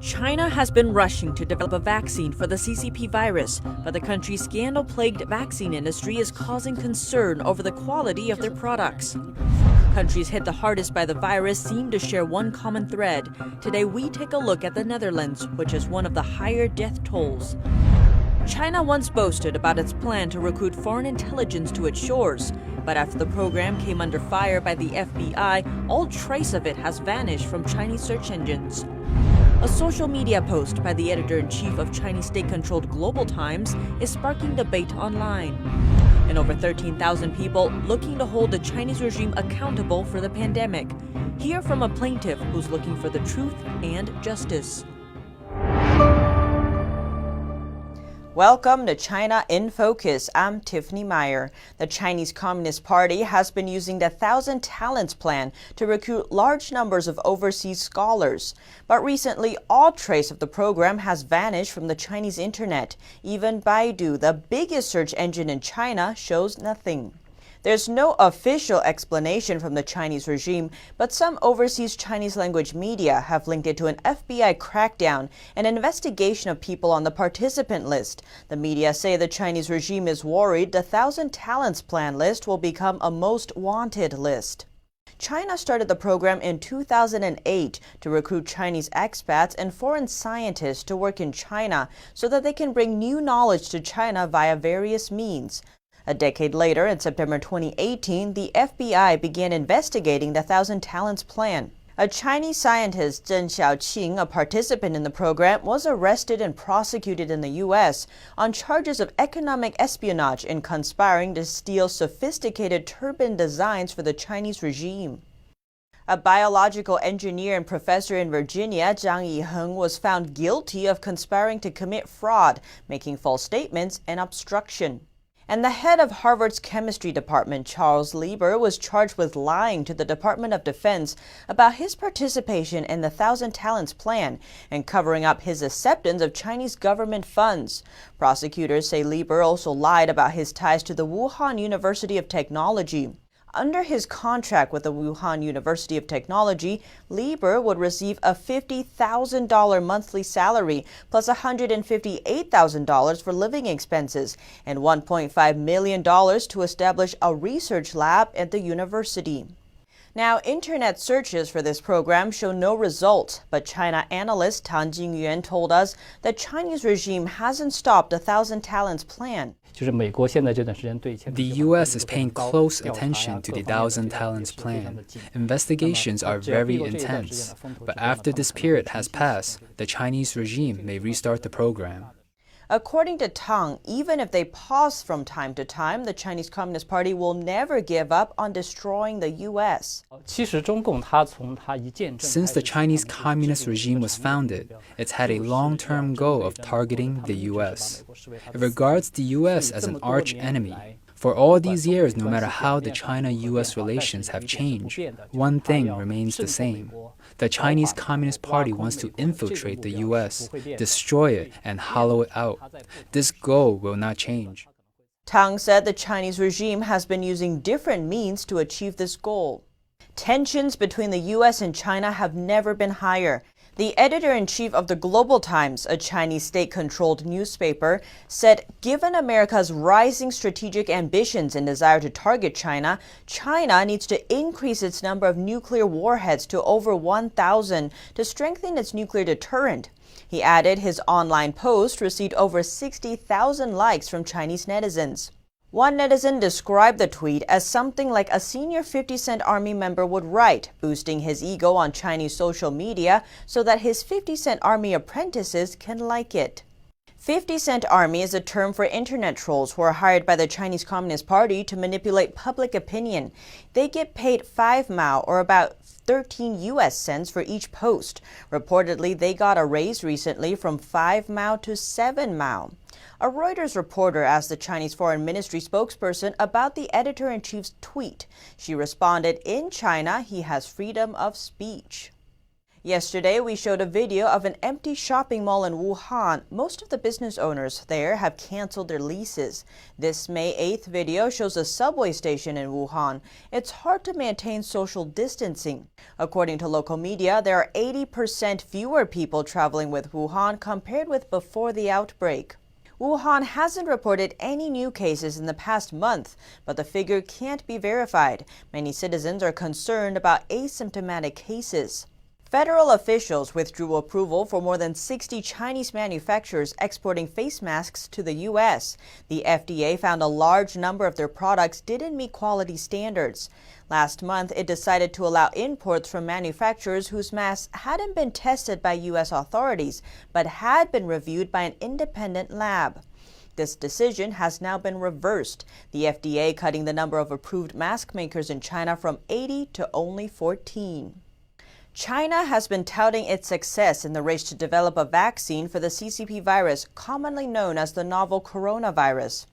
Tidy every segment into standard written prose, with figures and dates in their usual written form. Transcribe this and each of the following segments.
China has been rushing to develop a vaccine for the CCP virus, but the country's scandal-plagued vaccine industry is causing concern over the quality of their products. Countries hit the hardest by the virus seem to share one common thread. Today we take a look at the Netherlands, which has one of the higher death tolls. China once boasted about its plan to recruit foreign intelligence to its shores, but after the program came under fire by the FBI, all trace of it has vanished from Chinese search engines. A social media post by the editor-in-chief of Chinese state-controlled Global Times is sparking debate online. And over 13,000 people looking to hold the Chinese regime accountable for the pandemic. Hear from a plaintiff who's looking for the truth and justice. Welcome to China in Focus. I'm Tiffany Meyer. The Chinese Communist Party has been using the Thousand Talents Plan to recruit large numbers of overseas scholars. But recently, all trace of the program has vanished from the Chinese internet. Even Baidu, the biggest search engine in China, shows nothing. There's no official explanation from the Chinese regime, but some overseas Chinese language media have linked it to an FBI crackdown and investigation of people on the participant list. The media say the Chinese regime is worried the Thousand Talents Plan list will become a most wanted list. China started the program in 2008 to recruit Chinese expats and foreign scientists to work in China so that they can bring new knowledge to China via various means. A decade later, in September 2018, the FBI began investigating the Thousand Talents Plan. A Chinese scientist, Zheng Xiaoqing, a participant in the program, was arrested and prosecuted in the U.S. on charges of economic espionage and conspiring to steal sophisticated turban designs for the Chinese regime. A biological engineer and professor in Virginia, Zhang Yiheng, was found guilty of conspiring to commit fraud, making false statements, and obstruction. And the head of Harvard's chemistry department, Charles Lieber, was charged with lying to the Department of Defense about his participation in the Thousand Talents Plan and covering up his acceptance of Chinese government funds. Prosecutors say Lieber also lied about his ties to the Wuhan University of Technology. Under his contract with the Wuhan University of Technology, Lieber would receive a $50,000 monthly salary plus $158,000 for living expenses and $1.5 million to establish a research lab at the university. Now, internet searches for this program show no results, but China analyst Tan Jingyuan told us the Chinese regime hasn't stopped the Thousand Talents Plan. The U.S. is paying close attention to the Thousand Talents Plan. Investigations are very intense, but after this period has passed, the Chinese regime may restart the program. According to Tang, even if they pause from time to time, the Chinese Communist Party will never give up on destroying the U.S. Since the Chinese Communist regime was founded, it's had a long-term goal of targeting the U.S. It regards the U.S. as an arch-enemy. For all these years, no matter how the China-U.S. relations have changed, one thing remains the same. The Chinese Communist Party wants to infiltrate the U.S., destroy it, and hollow it out. This goal will not change. Tang said the Chinese regime has been using different means to achieve this goal. Tensions between the U.S. and China have never been higher. The editor-in-chief of the Global Times, a Chinese state-controlled newspaper, said given America's rising strategic ambitions and desire to target China, China needs to increase its number of nuclear warheads to over 1,000 to strengthen its nuclear deterrent. He added his online post received over 60,000 likes from Chinese netizens. One netizen described the tweet as something like a senior 50 Cent Army member would write, boosting his ego on Chinese social media so that his 50 Cent Army apprentices can like it. 50 Cent Army is a term for internet trolls who are hired by the Chinese Communist Party to manipulate public opinion. They get paid 5 mao, or about 13 US cents for each post. Reportedly, they got a raise recently from 5 mao to 7 mao. A Reuters reporter asked the Chinese Foreign Ministry spokesperson about the editor-in-chief's tweet. She responded, in China, he has freedom of speech. Yesterday, we showed a video of an empty shopping mall in Wuhan. Most of the business owners there have canceled their leases. This May 8th video shows a subway station in Wuhan. It's hard to maintain social distancing. According to local media, there are 80% fewer people traveling with Wuhan compared with before the outbreak. Wuhan hasn't reported any new cases in the past month, but the figure can't be verified. Many citizens are concerned about asymptomatic cases. Federal officials withdrew approval for more than 60 Chinese manufacturers exporting face masks to the U.S. The FDA found a large number of their products didn't meet quality standards. Last month, it decided to allow imports from manufacturers whose masks hadn't been tested by U.S. authorities, but had been reviewed by an independent lab. This decision has now been reversed, the FDA cutting the number of approved mask makers in China from 80 to only 14. China has been touting its success in the race to develop a vaccine for the CCP virus, commonly known as the novel coronavirus.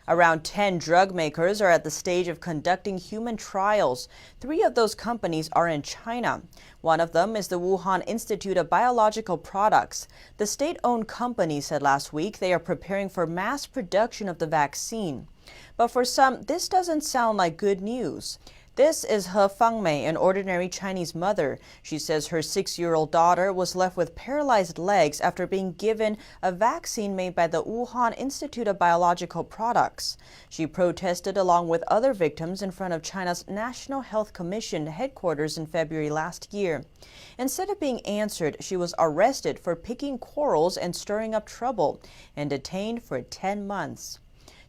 Around 10 drug makers are at the stage of conducting human trials. 3 of those companies are in China. One of them is the Wuhan Institute of Biological Products. The state-owned company said last week they are preparing for mass production of the vaccine. But for some, this doesn't sound like good news. This is He Fangmei, an ordinary Chinese mother. She says her 6-year-old daughter was left with paralyzed legs after being given a vaccine made by the Wuhan Institute of Biological Products. She protested along with other victims in front of China's National Health Commission headquarters in February last year. Instead of being answered, she was arrested for picking quarrels and stirring up trouble and detained for 10 months.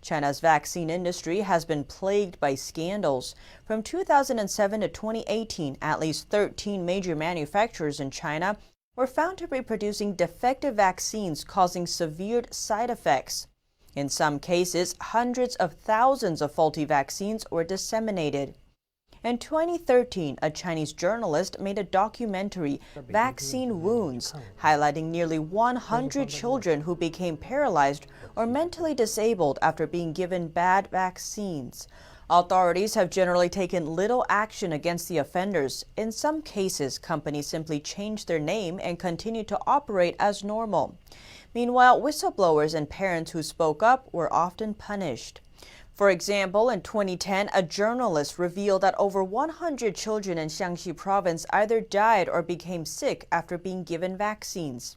China's vaccine industry has been plagued by scandals. From 2007 to 2018, at least 13 major manufacturers in China were found to be producing defective vaccines causing severe side effects. In some cases, hundreds of thousands of faulty vaccines were disseminated. In 2013, a Chinese journalist made a documentary, Vaccine Wounds, highlighting nearly 100 children who became paralyzed or mentally disabled after being given bad vaccines. Authorities have generally taken little action against the offenders. In some cases, companies simply changed their name and continued to operate as normal. Meanwhile, whistleblowers and parents who spoke up were often punished. For example, in 2010, a journalist revealed that over 100 children in Jiangxi province either died or became sick after being given vaccines.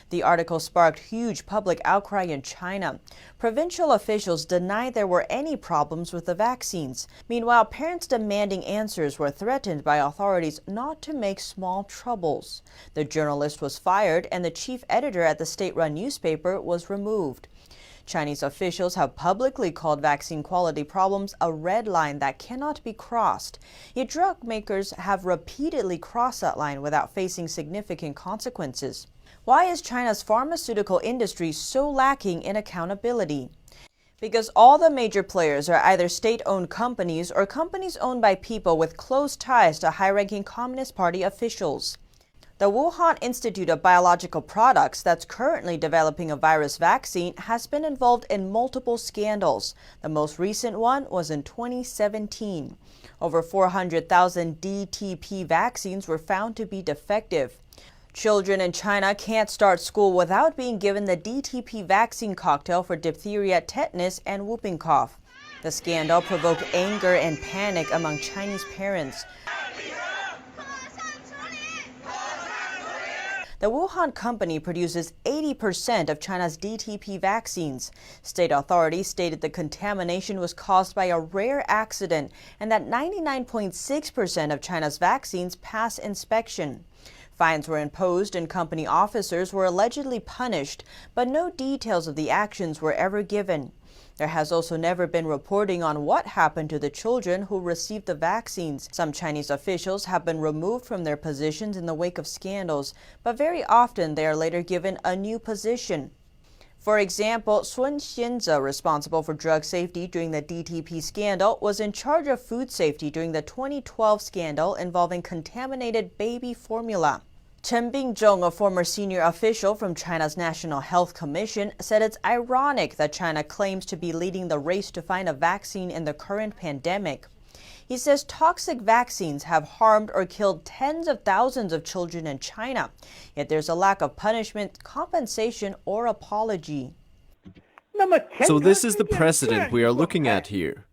The article sparked huge public outcry in China. Provincial officials denied there were any problems with the vaccines. Meanwhile, parents demanding answers were threatened by authorities not to make small troubles. The journalist was fired and the chief editor at the state-run newspaper was removed. Chinese officials have publicly called vaccine quality problems a red line that cannot be crossed. Yet drug makers have repeatedly crossed that line without facing significant consequences. Why is China's pharmaceutical industry so lacking in accountability? Because all the major players are either state-owned companies or companies owned by people with close ties to high-ranking Communist Party officials. The Wuhan Institute of Biological Products, that's currently developing a virus vaccine, has been involved in multiple scandals. The most recent one was in 2017. Over 400,000 DTP vaccines were found to be defective. Children in China can't start school without being given the DTP vaccine cocktail for diphtheria, tetanus, and whooping cough. The scandal provoked anger and panic among Chinese parents. The Wuhan company produces 80% of China's DTP vaccines. State authorities stated the contamination was caused by a rare accident and that 99.6% of China's vaccines pass inspection. Fines were imposed and company officers were allegedly punished, but no details of the actions were ever given. There has also never been reporting on what happened to the children who received the vaccines. Some Chinese officials have been removed from their positions in the wake of scandals, but very often they are later given a new position. For example, Sun Xianze, responsible for drug safety during the DTP scandal, was in charge of food safety during the 2012 scandal involving contaminated baby formula. Chen Bingzhong, a former senior official from China's National Health Commission, said it's ironic that China claims to be leading the race to find a vaccine in the current pandemic. He says toxic vaccines have harmed or killed tens of thousands of children in China. Yet there's a lack of punishment, compensation, or apology. So this is the precedent we are looking at here.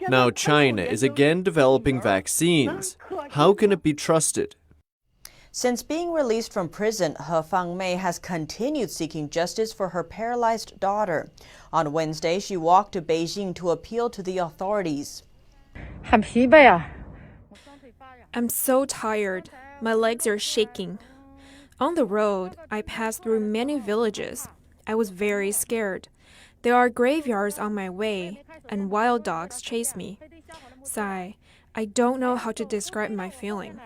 Now China is again developing vaccines. How can it be trusted? Since being released from prison, He Fangmei has continued seeking justice for her paralyzed daughter. On Wednesday, she walked to Beijing to appeal to the authorities. I'm so tired. My legs are shaking. On the road, I passed through many villages. I was very scared. There are graveyards on my way, and wild dogs chase me. Sigh, I don't know how to describe my feeling.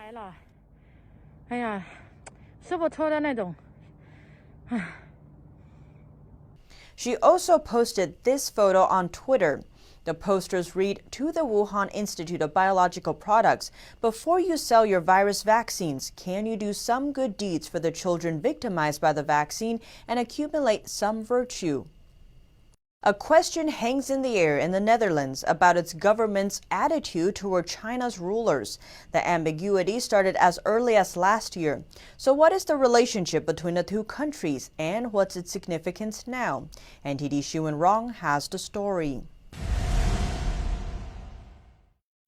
She also posted this photo on Twitter. The posters read, "To the Wuhan Institute of Biological Products, before you sell your virus vaccines, can you do some good deeds for the children victimized by the vaccine and accumulate some virtue?" A question hangs in the air in the Netherlands about its government's attitude toward China's rulers. The ambiguity started as early as last year. So what is the relationship between the two countries and what's its significance now? NTD Xu Rong has the story.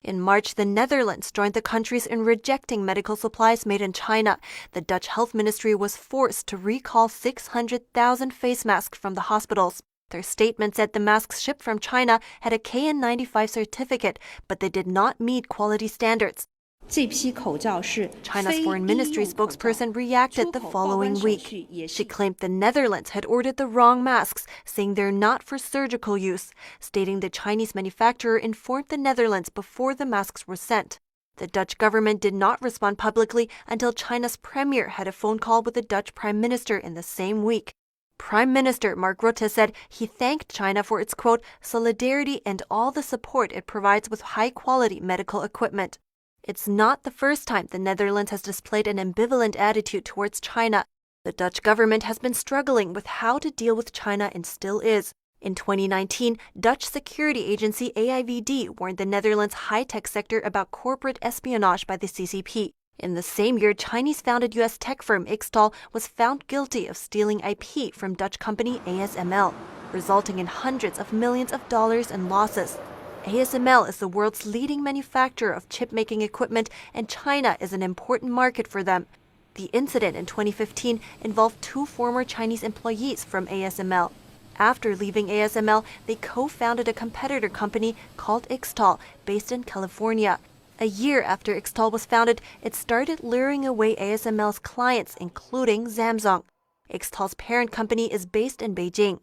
In March, the Netherlands joined the countries in rejecting medical supplies made in China. The Dutch Health Ministry was forced to recall 600,000 face masks from the hospitals. Their statement said the masks shipped from China had a KN95 certificate, but they did not meet quality standards. China's foreign ministry spokesperson reacted the following week. She claimed the Netherlands had ordered the wrong masks, saying they're not for surgical use, stating the Chinese manufacturer informed the Netherlands before the masks were sent. The Dutch government did not respond publicly until China's premier had a phone call with the Dutch prime minister in the same week. Prime Minister Mark Rutte said he thanked China for its, quote, solidarity and all the support it provides with high-quality medical equipment. It's not the first time the Netherlands has displayed an ambivalent attitude towards China. The Dutch government has been struggling with how to deal with China and still is. In 2019, Dutch security agency AIVD warned the Netherlands' high-tech sector about corporate espionage by the CCP. In the same year, Chinese-founded U.S. tech firm Ixtal was found guilty of stealing IP from Dutch company ASML, resulting in hundreds of millions of dollars in losses. ASML is the world's leading manufacturer of chip-making equipment, and China is an important market for them. The incident in 2015 involved 2 former Chinese employees from ASML. After leaving ASML, they co-founded a competitor company called Ixtal, based in California. A year after Ixtal was founded, it started luring away ASML's clients, including Samsung. Ixtal's parent company is based in Beijing.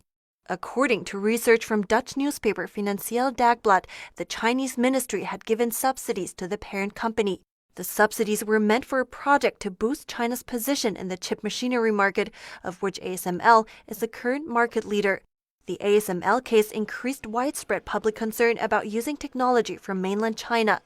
According to research from Dutch newspaper Financieel Dagblad, the Chinese ministry had given subsidies to the parent company. The subsidies were meant for a project to boost China's position in the chip machinery market, of which ASML is the current market leader. The ASML case increased widespread public concern about using technology from mainland China.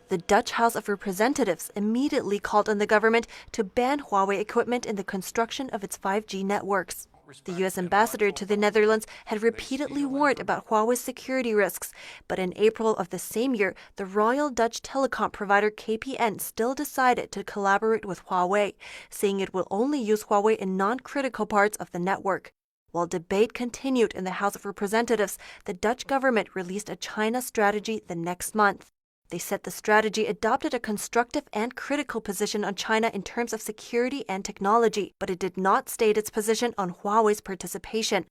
The Dutch House of Representatives immediately called on the government to ban Huawei equipment in the construction of its 5G networks. The U.S. ambassador to the Netherlands had repeatedly warned about Huawei's security risks, but in April of the same year, the Royal Dutch telecom provider KPN still decided to collaborate with Huawei, saying it will only use Huawei in non-critical parts of the network. While debate continued in the House of Representatives, the Dutch government released a China strategy the next month. They said the strategy adopted a constructive and critical position on China in terms of security and technology, but it did not state its position on Huawei's participation.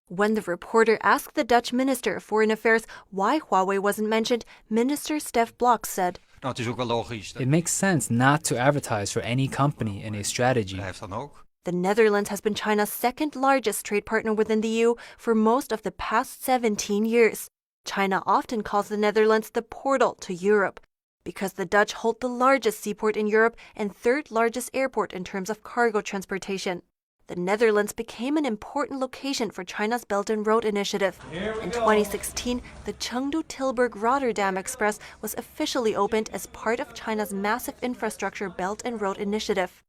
When the reporter asked the Dutch Minister of Foreign Affairs why Huawei wasn't mentioned, Minister Stef Blok said, It makes sense not to advertise for any company in a strategy. The Netherlands has been China's second largest trade partner within the EU for most of the past 17 years. China often calls the Netherlands the portal to Europe, because the Dutch hold the largest seaport in Europe and third largest airport in terms of cargo transportation. The Netherlands became an important location for China's Belt and Road Initiative. In 2016, the Chengdu-Tilburg-Rotterdam Express was officially opened as part of China's massive infrastructure Belt and Road Initiative.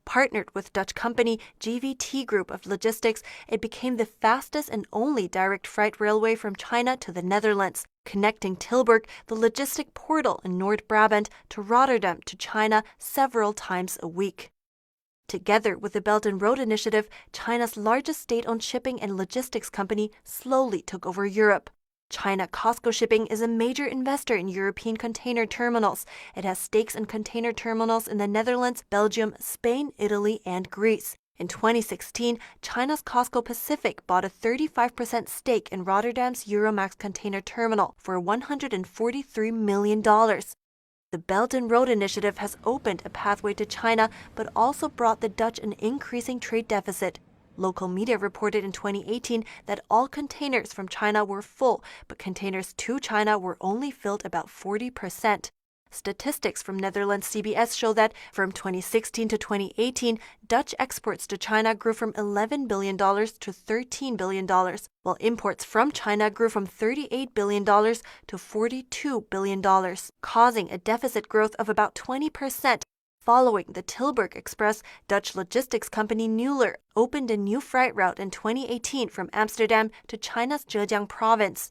Partnered with Dutch company GVT Group of Logistics, it became the fastest and only direct freight railway from China to the Netherlands, connecting Tilburg, the logistic portal in North Brabant, to Rotterdam to China several times a week. Together with the Belt and Road Initiative, China's largest state-owned shipping and logistics company slowly took over Europe. China COSCO Shipping is a major investor in European container terminals. It has stakes in container terminals in the Netherlands, Belgium, Spain, Italy, and Greece. In 2016, China's COSCO Pacific bought a 35% stake in Rotterdam's Euromax container terminal for $143 million. The Belt and Road Initiative has opened a pathway to China, but also brought the Dutch an increasing trade deficit. Local media reported in 2018 that all containers from China were full, but containers to China were only filled about 40%. Statistics from Netherlands CBS show that from 2016 to 2018, Dutch exports to China grew from $11 billion to $13 billion, while imports from China grew from $38 billion to $42 billion, causing a deficit growth of about 20%. Following the Tilburg Express, Dutch logistics company Mueller opened a new freight route in 2018 from Amsterdam to China's Zhejiang province.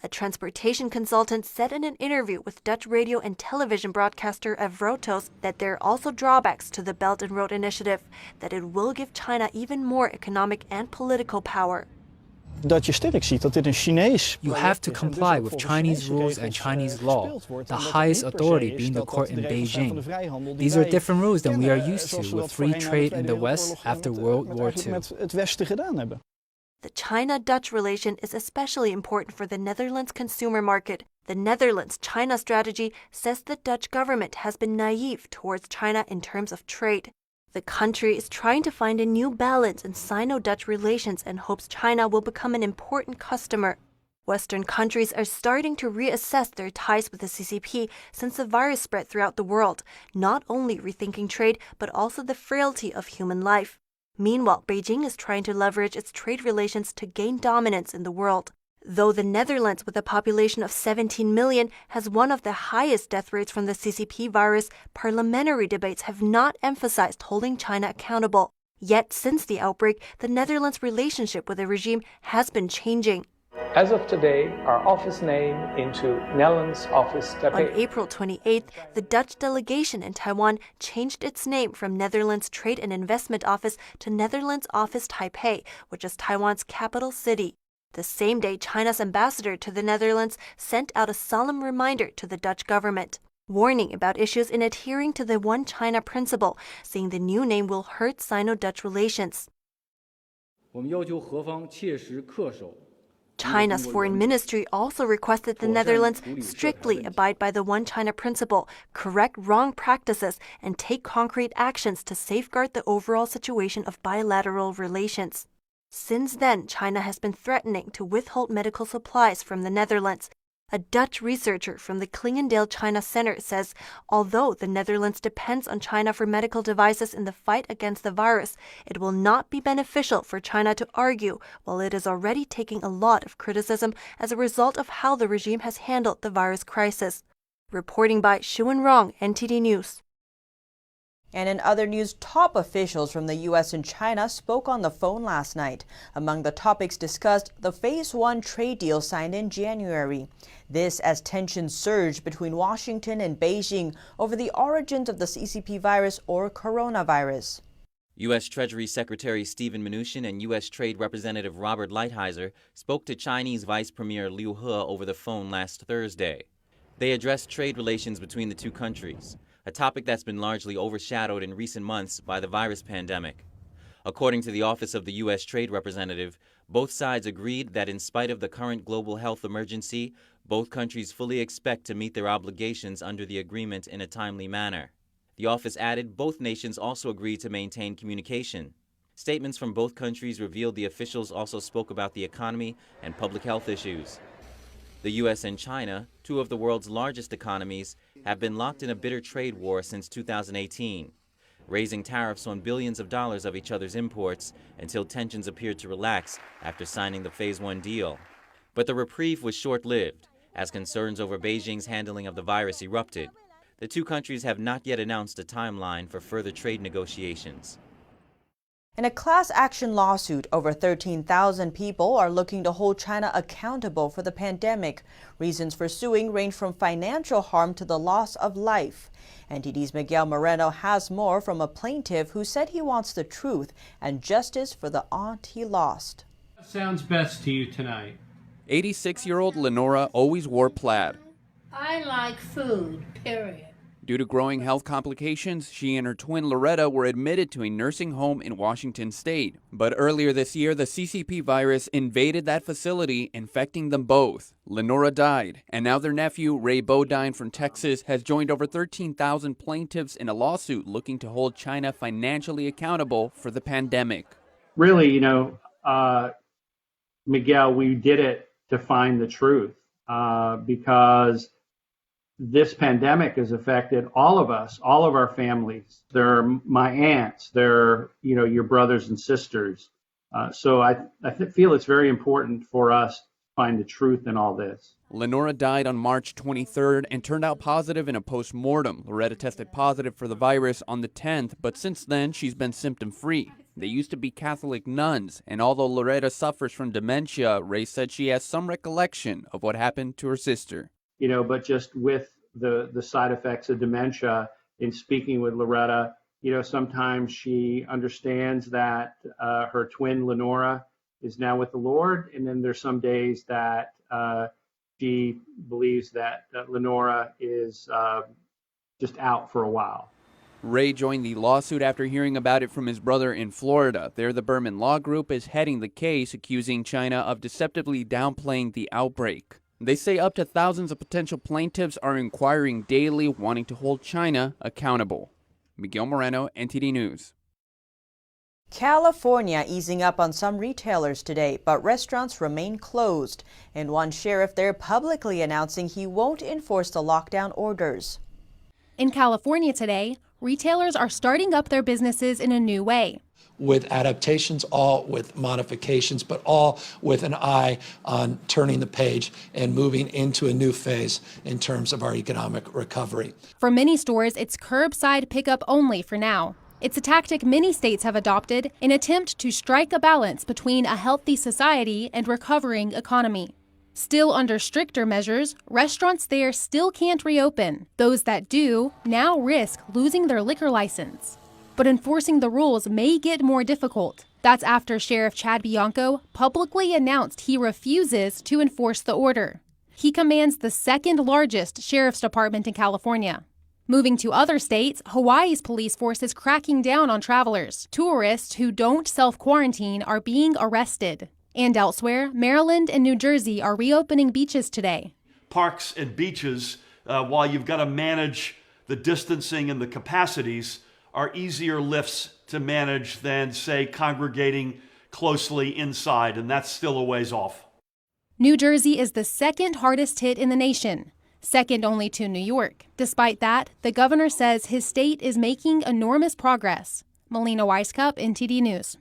A transportation consultant said in an interview with Dutch radio and television broadcaster Avrotos that there are also drawbacks to the Belt and Road Initiative, that it will give China even more economic and political power. Dat je sterk ziet dat dit een Chinees. You have to comply with Chinese rules and Chinese law, the highest authority being the court in Beijing. These are different rules than we are used to with free trade in the West after World War II. The China-Dutch relation is especially important for the Netherlands consumer market. The Netherlands-China strategy says the Dutch government has been naive towards China in terms of trade. The country is trying to find a new balance in Sino-Dutch relations and hopes China will become an important customer. Western countries are starting to reassess their ties with the CCP since the virus spread throughout the world, not only rethinking trade, but also the frailty of human life. Meanwhile, Beijing is trying to leverage its trade relations to gain dominance in the world. Though the Netherlands, with a population of 17 million, has one of the highest death rates from the CCP virus, parliamentary debates have not emphasized holding China accountable. Yet, since the outbreak, the Netherlands' relationship with the regime has been changing. As of today, our office name into Netherlands Office Taipei. On April 28th, the Dutch delegation in Taiwan changed its name from Netherlands Trade and Investment Office to Netherlands Office Taipei, which is Taiwan's capital city. The same day, China's ambassador to the Netherlands sent out a solemn reminder to the Dutch government, warning about issues in adhering to the One China principle, saying the new name will hurt Sino-Dutch relations. China's foreign ministry also requested the Netherlands strictly abide by the One China principle, correct wrong practices, and take concrete actions to safeguard the overall situation of bilateral relations. Since then, China has been threatening to withhold medical supplies from the Netherlands. A Dutch researcher from the Clingendael China Center says, although the Netherlands depends on China for medical devices in the fight against the virus, it will not be beneficial for China to argue, while it is already taking a lot of criticism as a result of how the regime has handled the virus crisis. Reporting by Shuwen Rong, NTD News. And in other news, top officials from the U.S. and China spoke on the phone last night. Among the topics discussed, the Phase 1 trade deal signed in January. This as tensions surged between Washington and Beijing over the origins of the CCP virus or coronavirus. U.S. Treasury Secretary Steven Mnuchin and U.S. Trade Representative Robert Lighthizer spoke to Chinese Vice Premier Liu He over the phone last Thursday. They addressed trade relations between the two countries, a topic that's been largely overshadowed in recent months by the virus pandemic. According to the Office of the U.S. Trade Representative, both sides agreed that in spite of the current global health emergency, both countries fully expect to meet their obligations under the agreement in a timely manner. The office added both nations also agreed to maintain communication. Statements from both countries revealed the officials also spoke about the economy and public health issues. The U.S. and China, two of the world's largest economies, have been locked in a bitter trade war since 2018, raising tariffs on billions of dollars of each other's imports until tensions appeared to relax after signing the Phase 1 deal. But the reprieve was short-lived, as concerns over Beijing's handling of the virus erupted. The two countries have not yet announced a timeline for further trade negotiations. In a class action lawsuit, over 13,000 people are looking to hold China accountable for the pandemic. Reasons for suing range from financial harm to the loss of life. NTD's Miguel Moreno has more from a plaintiff who said he wants the truth and justice for the aunt he lost. What sounds best to you tonight? 86-year-old Lenora always wore plaid. I like food, period. Due to growing health complications, she and her twin Loretta were admitted to a nursing home in Washington state. But earlier this year, the CCP virus invaded that facility, infecting them both. Lenora died, and now their nephew, Ray Bodine from Texas, has joined over 13,000 plaintiffs in a lawsuit looking to hold China financially accountable for the pandemic. Really, Miguel, we did it to find the truth because this pandemic has affected all of us, all of our families. They're my aunts, they're, your brothers and sisters. So I feel it's very important for us to find the truth in all this. Lenora died on March 23rd and turned out positive in a post-mortem. Loretta tested positive for the virus on the 10th, but since then she's been symptom-free. They used to be Catholic nuns, and although Loretta suffers from dementia, Ray said she has some recollection of what happened to her sister. But just with the side effects of dementia, in speaking with Loretta, sometimes she understands that her twin Lenora is now with the Lord, and then there's some days that she believes that Lenora is just out for a while. Ray joined the lawsuit after hearing about it from his brother in Florida. There, the Berman Law Group is heading the case, accusing China of deceptively downplaying the outbreak. They say up to thousands of potential plaintiffs are inquiring daily, wanting to hold China accountable. Miguel Moreno, NTD News. California easing up on some retailers today, but restaurants remain closed. And one sheriff there publicly announcing he won't enforce the lockdown orders. In California today, retailers are starting up their businesses in a new way. With adaptations, all with modifications, but all with an eye on turning the page and moving into a new phase in terms of our economic recovery. For many stores, it's curbside pickup only for now. It's a tactic many states have adopted in an attempt to strike a balance between a healthy society and recovering economy. Still under stricter measures, restaurants there still can't reopen. Those that do now risk losing their liquor license. But enforcing the rules may get more difficult. That's after Sheriff Chad Bianco publicly announced he refuses to enforce the order. He commands the second largest sheriff's department in California. Moving to other states, Hawaii's police force is cracking down on travelers. Tourists who don't self-quarantine are being arrested. And elsewhere, Maryland and New Jersey are reopening beaches today. Parks and beaches, while you've got to manage the distancing and the capacities, are easier lifts to manage than, say, congregating closely inside, and that's still a ways off. New Jersey is the second hardest hit in the nation, second only to New York. Despite that, the governor says his state is making enormous progress. Melina Weiskup, NTD News.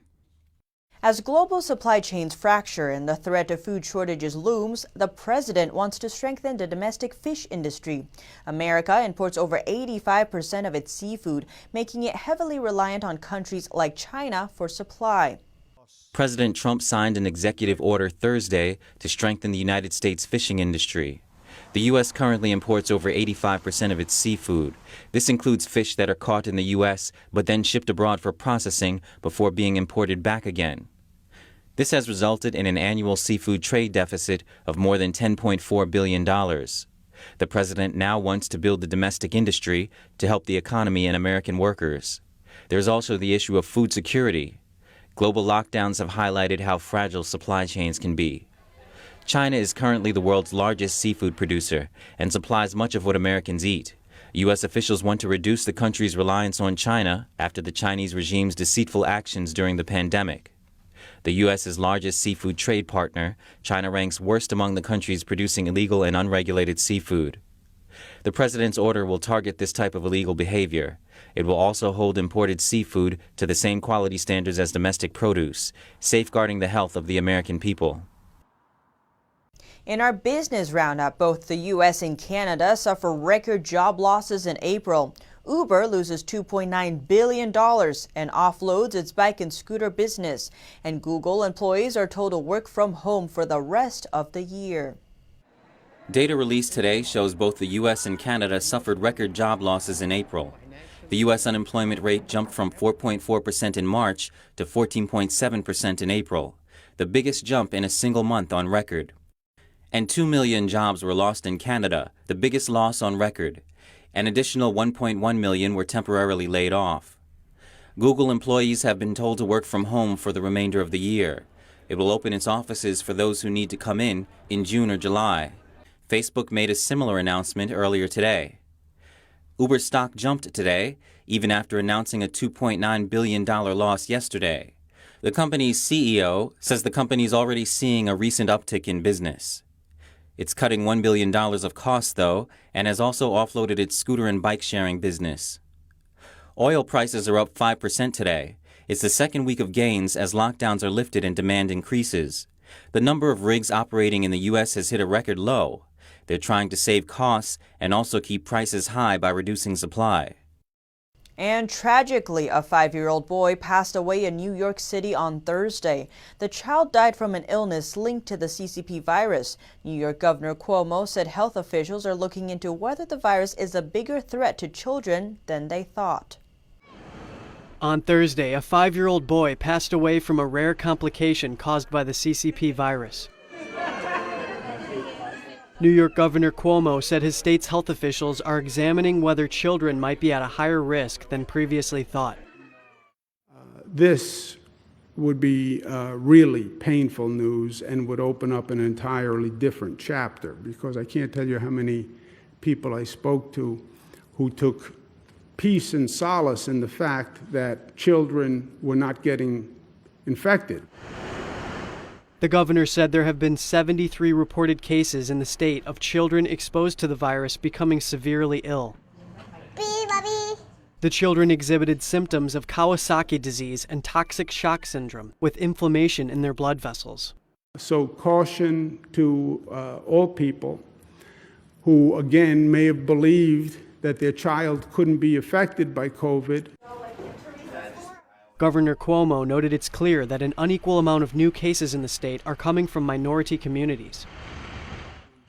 As global supply chains fracture and the threat of food shortages looms, the president wants to strengthen the domestic fish industry. America imports over 85% of its seafood, making it heavily reliant on countries like China for supply. President Trump signed an executive order Thursday to strengthen the United States fishing industry. The U.S. currently imports over 85% of its seafood. This includes fish that are caught in the U.S. but then shipped abroad for processing before being imported back again. This has resulted in an annual seafood trade deficit of more than $10.4 billion. The president now wants to build the domestic industry to help the economy and American workers. There's also the issue of food security. Global lockdowns have highlighted how fragile supply chains can be. China is currently the world's largest seafood producer and supplies much of what Americans eat. U.S. officials want to reduce the country's reliance on China after the Chinese regime's deceitful actions during the pandemic. The U.S.'s largest seafood trade partner, China ranks worst among the countries producing illegal and unregulated seafood. The president's order will target this type of illegal behavior. It will also hold imported seafood to the same quality standards as domestic produce, safeguarding the health of the American people. In our business roundup, both the U.S. and Canada suffer record job losses in April. Uber loses $2.9 billion and offloads its bike and scooter business. And Google employees are told to work from home for the rest of the year. Data released today shows both the U.S. and Canada suffered record job losses in April. The U.S. unemployment rate jumped from 4.4% in March to 14.7% in April, the biggest jump in a single month on record. And 2 million jobs were lost in Canada, the biggest loss on record. An additional 1.1 million were temporarily laid off. Google employees have been told to work from home for the remainder of the year. It will open its offices for those who need to come in June or July. Facebook made a similar announcement earlier today. Uber stock jumped today, even after announcing a $2.9 billion loss yesterday. The company's CEO says the company is already seeing a recent uptick in business. It's cutting $1 billion of costs, though, and has also offloaded its scooter and bike sharing business. Oil prices are up 5% today. It's the second week of gains as lockdowns are lifted and demand increases. The number of rigs operating in the U.S. has hit a record low. They're trying to save costs and also keep prices high by reducing supply. And tragically, a 5-year-old boy passed away in New York City on Thursday. The child died from an illness linked to the CCP virus. New York Governor Cuomo said health officials are looking into whether the virus is a bigger threat to children than they thought. On Thursday, a 5-year-old boy passed away from a rare complication caused by the CCP virus. New York Governor Cuomo said his state's health officials are examining whether children might be at a higher risk than previously thought. This would be really painful news and would open up an entirely different chapter, because I can't tell you how many people I spoke to who took peace and solace in the fact that children were not getting infected. The governor said there have been 73 reported cases in the state of children exposed to the virus becoming severely ill. The children exhibited symptoms of Kawasaki disease and toxic shock syndrome, with inflammation in their blood vessels. So caution to all people who, again, may have believed that their child couldn't be affected by COVID. Governor Cuomo noted it's clear that an unequal amount of new cases in the state are coming from minority communities.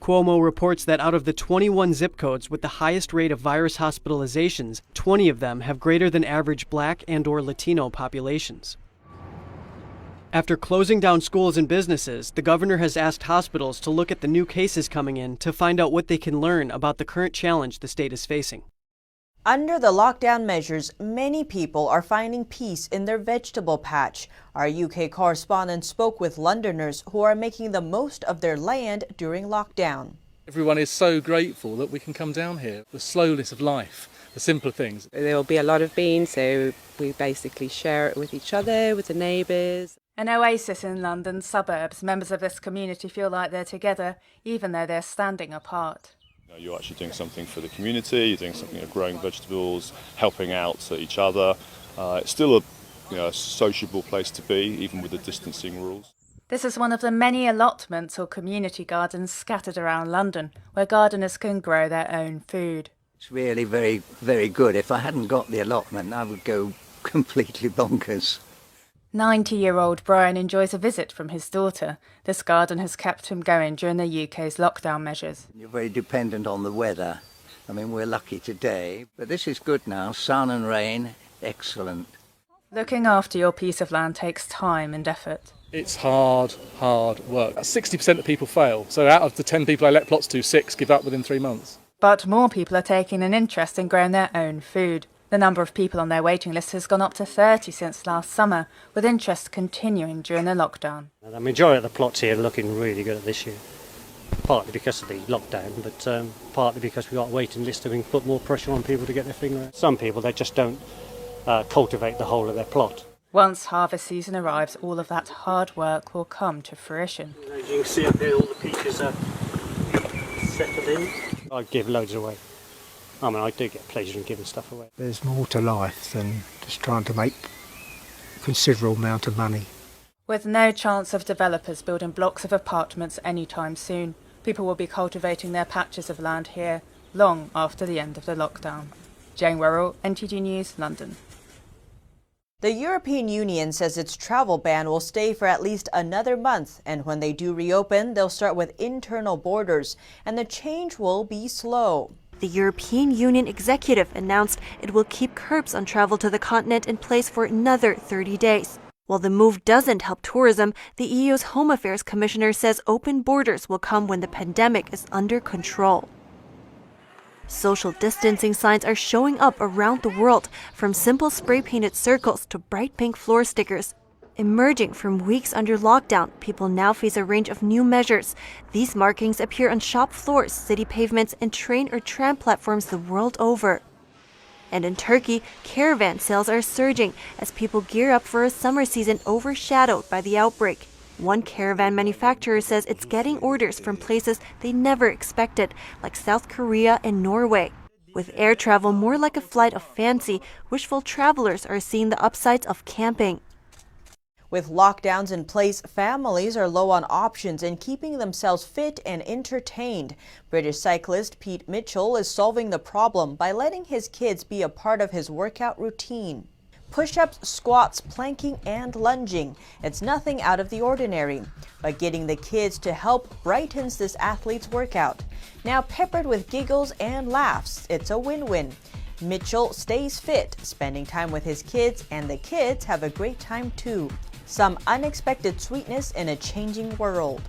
Cuomo reports that out of the 21 zip codes with the highest rate of virus hospitalizations, 20 of them have greater than average Black and/or Latino populations. After closing down schools and businesses, the governor has asked hospitals to look at the new cases coming in to find out what they can learn about the current challenge the state is facing. Under the lockdown measures, many people are finding peace in their vegetable patch. Our UK correspondent spoke with Londoners who are making the most of their land during lockdown. Everyone is so grateful that we can come down here. The slowness of life, the simpler things. There will be a lot of beans, so we basically share it with each other, with the neighbours. An oasis in London's suburbs, members of this community feel like they're together, even though they're standing apart. You're actually doing something for the community, you're doing something, growing vegetables, helping out each other. It's still a sociable place to be, even with the distancing rules. This is one of the many allotments or community gardens scattered around London, where gardeners can grow their own food. It's really very, very good. If I hadn't got the allotment, I would go completely bonkers. 90-year-old Brian enjoys a visit from his daughter. This garden has kept him going during the UK's lockdown measures. You're very dependent on the weather. I mean, we're lucky today, but this is good now. Sun and rain, excellent. Looking after your piece of land takes time and effort. It's hard work. 60% of people fail. So out of the 10 people I let plots to, 6 give up within 3 months. But more people are taking an interest in growing their own food. The number of people on their waiting list has gone up to 30 since last summer, with interest continuing during the lockdown. The majority of the plots here are looking really good this year, partly because of the lockdown, but partly because we've got a waiting list and we can put more pressure on people to get their finger out. Some people, they just don't cultivate the whole of their plot. Once harvest season arrives, all of that hard work will come to fruition. As you can see up here, all the peaches are settled in. I give loads away. I mean, I do get pleasure in giving stuff away. There's more to life than just trying to make a considerable amount of money. With no chance of developers building blocks of apartments anytime soon, People will be cultivating their patches of land here long after the end of the lockdown. Jane Worrell, NTG News, London. The European Union says its travel ban will stay for at least another month, and when they do reopen, they'll start with internal borders, and the change will be slow. The European Union executive announced it will keep curbs on travel to the continent in place for another 30 days. While the move doesn't help tourism, the EU's Home Affairs Commissioner says open borders will come when the pandemic is under control. Social distancing signs are showing up around the world, from simple spray-painted circles to bright pink floor stickers. Emerging from weeks under lockdown, people now face a range of new measures. These markings appear on shop floors, city pavements, and train or tram platforms the world over. And in Turkey, caravan sales are surging as people gear up for a summer season overshadowed by the outbreak. One caravan manufacturer says it's getting orders from places they never expected, like South Korea and Norway. With air travel more like a flight of fancy, wishful travelers are seeing the upsides of camping. With lockdowns in place, families are low on options in keeping themselves fit and entertained. British cyclist Pete Mitchell is solving the problem by letting his kids be a part of his workout routine. Push-ups, squats, planking, and lunging. It's nothing out of the ordinary. But getting the kids to help brightens this athlete's workout. Now peppered with giggles and laughs, it's a win-win. Mitchell stays fit, spending time with his kids, and the kids have a great time too. Some unexpected sweetness in a changing world.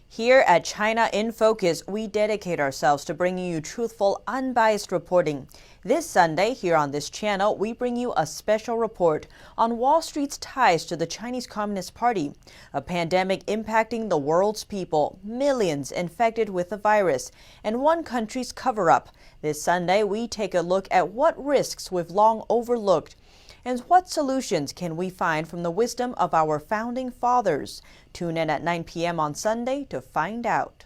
Here at China in Focus, we dedicate ourselves to bringing you truthful, unbiased reporting. This Sunday, here on this channel, we bring you a special report on Wall Street's ties to the Chinese Communist Party, a pandemic impacting the world's people, millions infected with the virus, and one country's cover-up. This Sunday, we take a look at what risks we've long overlooked, and what solutions can we find from the wisdom of our founding fathers? Tune in at 9 p.m. on Sunday to find out.